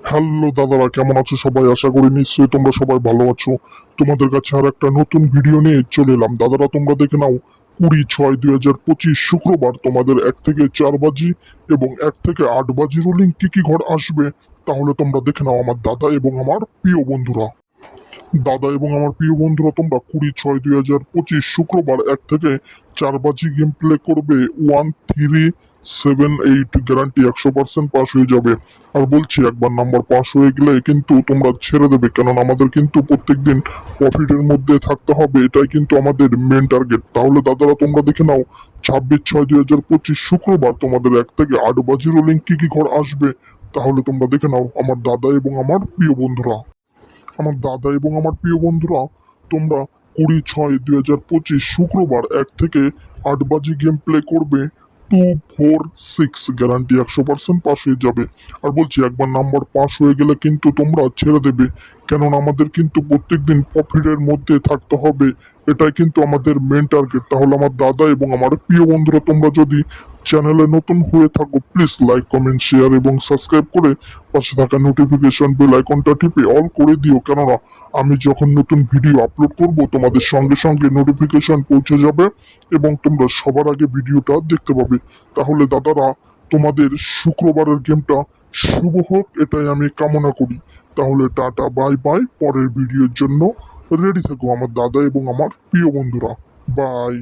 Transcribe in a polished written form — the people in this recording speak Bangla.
হ্যালো দাদারা, কেমন আছো সবাই? আশা করি নিশ্চয়ই তোমরা সবাই ভালো আছো। তোমাদের কাছে আর একটা নতুন ভিডিও নিয়ে চলে এলাম। দাদারা, তোমরা দেখে নাও 20/6/2025 শুক্রবার তোমাদের 1 থেকে 4 বাজি এবং 1 থেকে 8 বাজি রোলিং কি কি ঘর আসবে, তাহলে তোমরা দেখে নাও আমার দাদা এবং আমার প্রিয় বন্ধুরা। তোমরা 20/6/2025 শুক্রবার 1 থেকে 4 বাজি গেম প্লে করবে। 1378 গ্যারান্টি 100% পাস হয়ে যাবে। আর বলছি, একবার নাম্বার পাস হয়ে গেলে কিন্তু তোমরা ছেড়ে দেবে, কারণ আমাদের কিন্তু প্রত্যেকদিন প্রফিটের মধ্যে থাকতে হবে, এটাই কিন্তু আমাদের মেন টার্গেট। তাহলে দাদারা, তোমরা দেখে নাও 26/6/2025 শুক্রবার তোমাদের 1 থেকে 8 বাজি রোলিং কি কি ঘর আসবে, তাহলে তোমরা দেখে নাও আমার দাদা এবং আমার প্রিয় বন্ধুরা। তোমরা 20/6/2025 শুক্রবার 1 থেকে 8 বাজি গেম প্লে করবে। 246 গ্যারান্টি 100% পাস হয়ে যাবে। আর বলছি, একবার নাম্বার পাস হয়ে গেলে কিন্তু তোমরা ছেড়ে দেবে, কেননা আমাদের কিন্তু প্রত্যেকদিন প্রফিটের মধ্যে থাকতে হবে, এটাই কিন্তু আমাদের মেন টার্গেট। তাহলে আমার দাদা এবং আমার প্রিয় বন্ধুরা, তোমরা যদি চ্যানেলে নতুন হয়ে থাকো, প্লিজ লাইক, কমেন্ট, শেয়ার এবং সাবস্ক্রাইব করে পাশে থাকা নোটিফিকেশন বেল আইকনটা টিপে অল করে দিও, কেননা আমি যখন নতুন ভিডিও আপলোড করব তোমাদের সঙ্গে সঙ্গে নোটিফিকেশন পৌঁছে যাবে এবং তোমরা সবার আগে ভিডিওটা দেখতে পাবে। তাহলে দাদারা, তোমাদের শুক্রবারের গেমটা শুভ হোক, এটাই আমি কামনা করি। তাহলে টাটা, বাই বাই। পরের ভিডিওর জন্য রেডি থেকো আমার দাদা এবং আমার প্রিয় বন্ধুরা। বাই।